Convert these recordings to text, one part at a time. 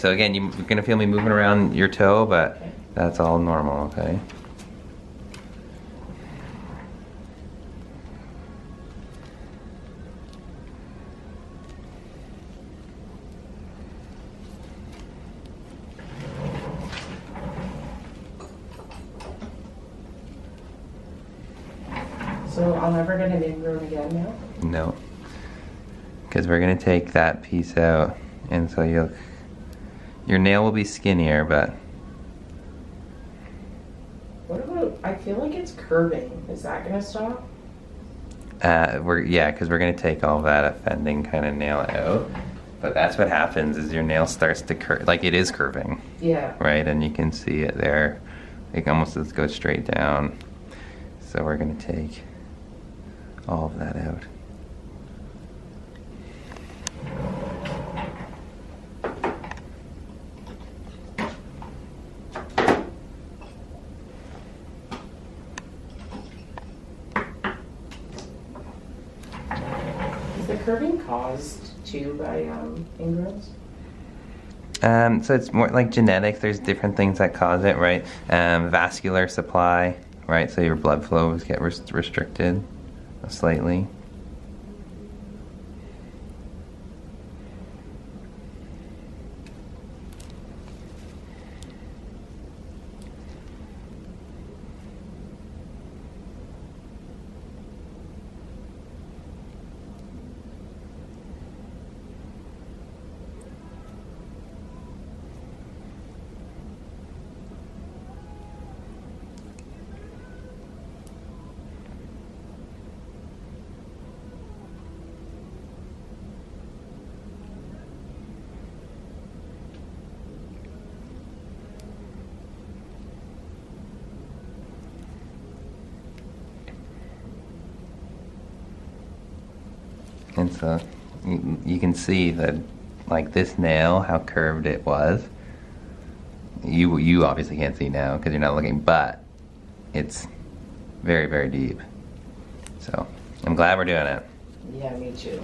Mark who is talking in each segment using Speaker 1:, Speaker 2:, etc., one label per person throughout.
Speaker 1: so again, you're gonna feel me moving around your toe, but
Speaker 2: Okay.
Speaker 1: that's all normal, okay?
Speaker 2: So I'll never get an ingrown again now?
Speaker 1: No. Because we're gonna take that piece out, and so your nail will be skinnier, but
Speaker 2: What about, I feel like it's curving. Is that gonna stop?
Speaker 1: because we're gonna take all that offending kind of nail out. But that's what happens is your nail starts to curve, like it is curving,
Speaker 2: Yeah.
Speaker 1: right? And you can see it there. It almost just goes straight down. So we're gonna take all of that out.
Speaker 2: Is the curving caused too by ingrowns?
Speaker 1: So it's more like genetics. There's different things that cause it, right? Vascular supply, right? So your blood flows get restricted slightly. And so you can see that, like this nail, how curved it was. You obviously can't see now because you're not looking, but it's very, very deep. So I'm glad we're doing it.
Speaker 2: Yeah, me too.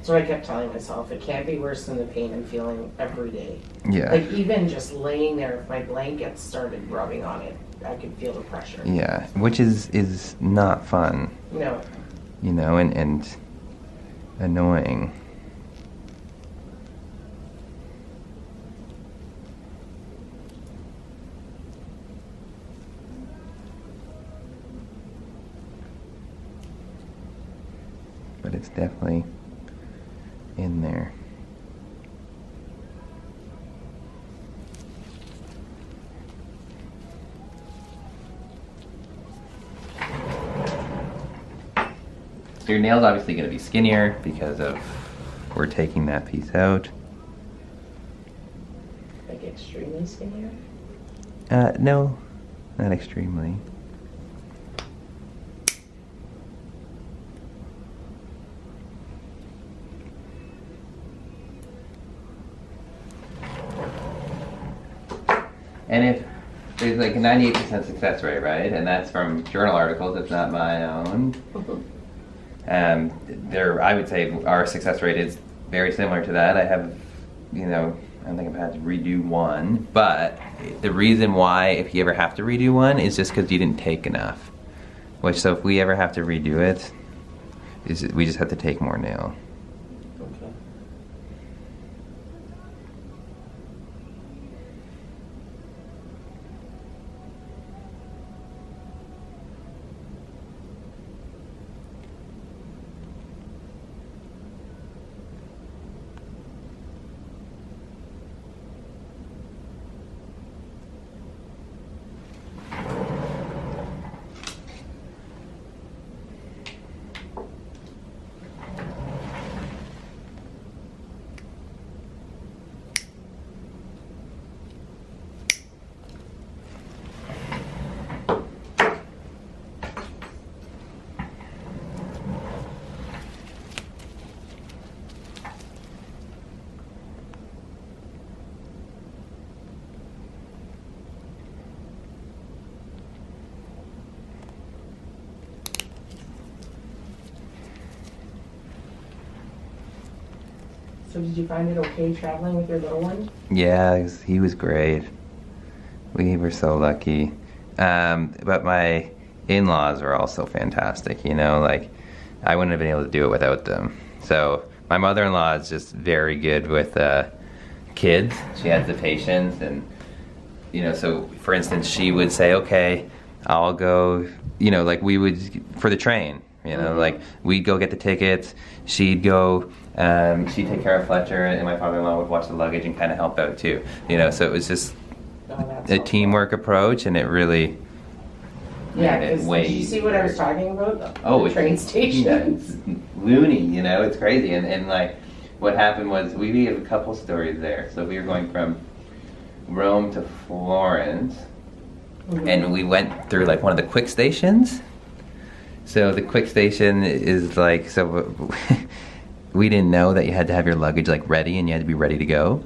Speaker 2: So I kept telling myself, it can't be worse than the pain I'm feeling every day.
Speaker 1: Yeah.
Speaker 2: Like even just laying there, if my blankets started rubbing on it, I could feel the pressure.
Speaker 1: Yeah, which is not fun,
Speaker 2: No.
Speaker 1: you know, and annoying. But it's definitely in there. So your nail's obviously going to be skinnier because of we're taking that piece out.
Speaker 2: Like extremely skinnier?
Speaker 1: No, not extremely. And if there's like a 98% success rate, right? And that's from journal articles, it's not my own. I would say our success rate is very similar to that. I have, you know, I don't think I've had to redo one, but the reason why, if you ever have to redo one, is just because you didn't take enough. So if we ever have to redo it, we just have to take more nail.
Speaker 2: Okay. So did you find it okay traveling with your little one?
Speaker 1: Yeah, he was great. We were so lucky. But my in-laws were also fantastic, you know, like I wouldn't have been able to do it without them. So my mother-in-law is just very good with kids. She has the patience, and you know, so for instance, she would say, okay, I'll go, you know, like we would for the train, you know, like we'd go get the tickets, she'd go, she'd take care of Fletcher, and my father-in-law would watch the luggage and kind of help out too, you know, so it was just a teamwork approach, and it really
Speaker 2: yeah,
Speaker 1: made it
Speaker 2: because
Speaker 1: way
Speaker 2: did you see what I was talking about?
Speaker 1: Oh,
Speaker 2: the train station.
Speaker 1: Yeah, it's loony, you know, it's crazy. And like what happened was we have a couple stories there. So we were going from Rome to Florence, and we went through like one of the quick stations. So the quick station is like, so we didn't know that you had to have your luggage like ready, and you had to be ready to go.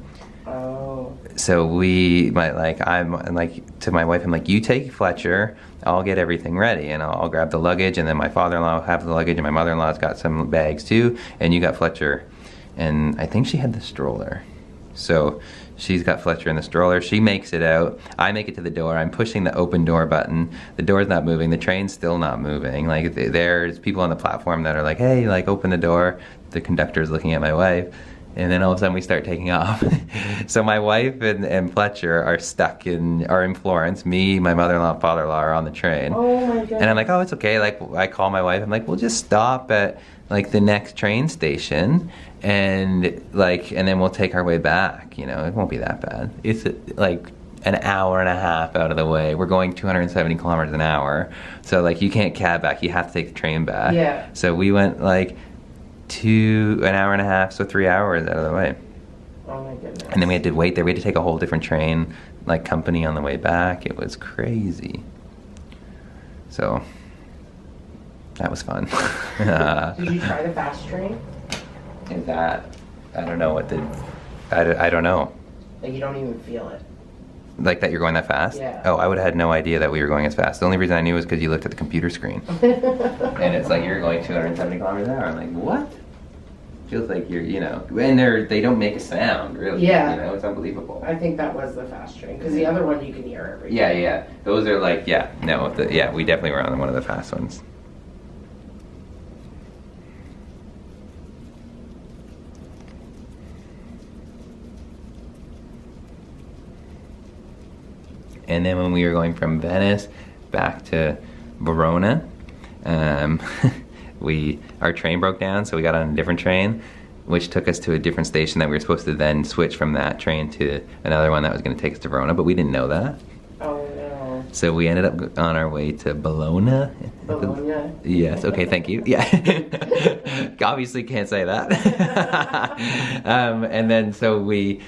Speaker 1: So I'm like to my wife, I'm like, you take Fletcher, I'll get everything ready, and I'll grab the luggage, and then my father-in-law will have the luggage, and my mother-in-law's got some bags too, and you got Fletcher. And I think she had the stroller. So she's got Fletcher in the stroller. She makes it out. I make it to the door. I'm pushing the open door button. The door's not moving. The train's still not moving. Like there's people on the platform that are like, hey, like open the door. The conductor's looking at my wife. And then all of a sudden we start taking off. So my wife and Fletcher are in Florence. Me, my mother-in-law, father-in-law are on the train.
Speaker 2: Oh my god.
Speaker 1: And I'm like, oh, it's okay. Like I call my wife. I'm like, we'll just stop at like the next train station, and then we'll take our way back. You know, it won't be that bad. It's like an hour and a half out of the way. We're going 270 kilometers an hour. So like you can't cab back. You have to take the train back.
Speaker 2: Yeah.
Speaker 1: So we went like an hour and a half, so 3 hours out of the way.
Speaker 2: Oh my goodness.
Speaker 1: And then we had to wait there. We had to take a whole different train, like company on the way back. It was crazy. So that was fun.
Speaker 2: Did you try the fast train?
Speaker 1: Is that? I don't know what I don't know.
Speaker 2: Like you don't even feel it.
Speaker 1: Like that you're going that fast?
Speaker 2: Yeah.
Speaker 1: Oh, I would have had no idea that we were going as fast. The only reason I knew was because you looked at the computer screen. And it's like you're going 270 kilometers an hour. I'm like, what? Feels like you're, you know, and they don't make a sound, really.
Speaker 2: Yeah.
Speaker 1: You know, it's unbelievable.
Speaker 2: I think that was the fast train, because the other one you can hear everything.
Speaker 1: Yeah. Those are like, we definitely were on one of the fast ones. And then when we were going from Venice back to Verona, our train broke down, so we got on a different train, which took us to a different station that we were supposed to then switch from that train to another one that was going to take us to Verona, but we didn't know that.
Speaker 2: Oh no.
Speaker 1: So we ended up on our way to Bologna.
Speaker 2: Bologna?
Speaker 1: Yes, okay, thank you. Yeah. Obviously can't say that. And then so we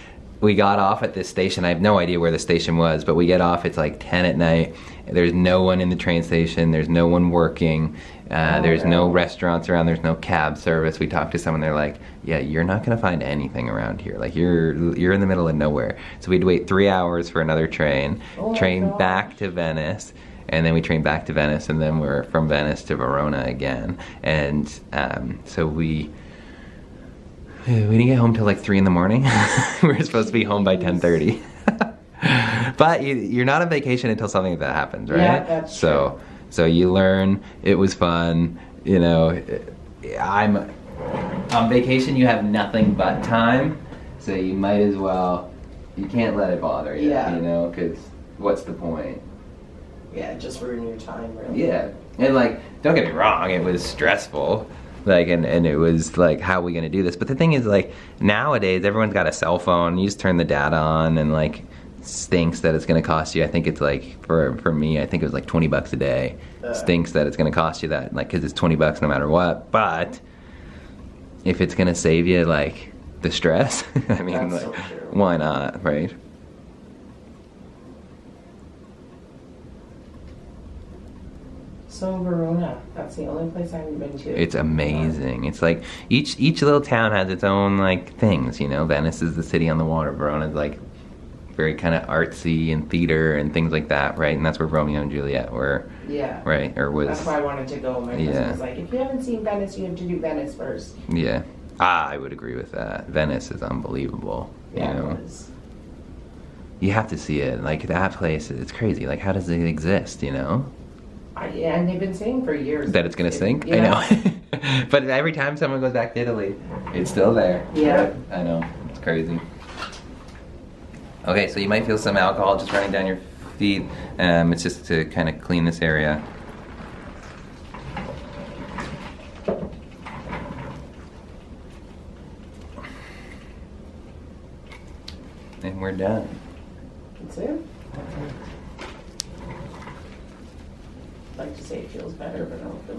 Speaker 1: got off at this station. I have no idea where the station was, but we get off, it's like 10 at night. There's no one in the train station. There's no one working. There's no restaurants around. There's no cab service. We talked to someone. They're like, yeah, you're not going to find anything around here. Like, you're in the middle of nowhere. So we'd wait 3 hours for another train, train back to Venice, and then we trained back to Venice, and then we're from Venice to Verona again. And so we didn't get home till like 3 in the morning. We were supposed to be home by 10:30. But you're not on vacation until something like that happens, right?
Speaker 2: Yeah, that's true.
Speaker 1: So you learn. It was fun. You know, I'm on vacation. You have nothing but time, so you might as well. You can't let it bother you.
Speaker 2: Yeah.
Speaker 1: You know, because what's the point?
Speaker 2: Yeah, just ruin your time, really.
Speaker 1: Yeah, and like, don't get me wrong, it was stressful. Like, and it was like, how are we gonna do this? But the thing is, like, nowadays everyone's got a cell phone. You just turn the data on, and like, stinks that it's gonna cost you. I think it's like for me, I think it was like $20 a day. Stinks that it's gonna cost you that, like, because it's $20 no matter what. But if it's gonna save you like the stress, I mean,
Speaker 2: That's
Speaker 1: like,
Speaker 2: so true.
Speaker 1: why not, right?
Speaker 2: So Verona, that's the only place I haven't been to.
Speaker 1: It's amazing. It's like each little town has its own like things, you know. Venice is the city on the water. Verona's like very kind of artsy and theater and things like that, right? And that's where Romeo and Juliet were.
Speaker 2: Yeah.
Speaker 1: Right, or was.
Speaker 2: That's why I wanted to go. My husband was like, if you haven't seen Venice, you have to do Venice first.
Speaker 1: Yeah. I would agree with that. Venice is unbelievable.
Speaker 2: Yeah,
Speaker 1: You know?
Speaker 2: it was.
Speaker 1: You have to see it. Like, that place, it's crazy. Like, how does it exist, you know?
Speaker 2: And they've been saying for years.
Speaker 1: That it's gonna sink?
Speaker 2: Yeah.
Speaker 1: I know. But every time someone goes back to Italy, it's still there.
Speaker 2: Yeah.
Speaker 1: I know. It's crazy. Okay, so you might feel some alcohol just running down your feet. It's just to kind of clean this area. And we're done.
Speaker 2: That's it. I'd like to say it feels better, but I don't feel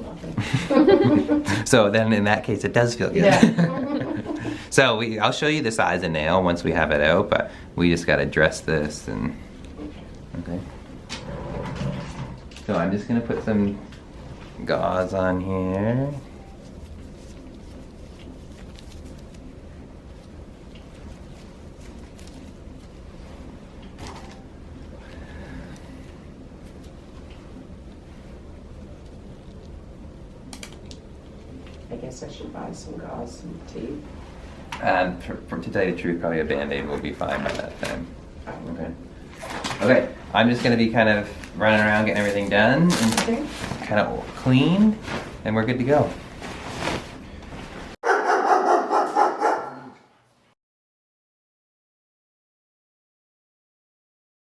Speaker 2: nothing.
Speaker 1: So then in that case, it does feel good.
Speaker 2: Yeah.
Speaker 1: So I'll show you the size of nail once we have it out, but we just got to dress this and, okay. So I'm just going to put some gauze on here.
Speaker 2: I guess I should buy some gauze, some tape.
Speaker 1: To tell you the truth, probably a Band-Aid will be fine by that time.
Speaker 2: Okay.
Speaker 1: Okay, I'm just going to be kind of running around getting everything done and
Speaker 2: Okay.
Speaker 1: kind of cleaned, and we're good to go.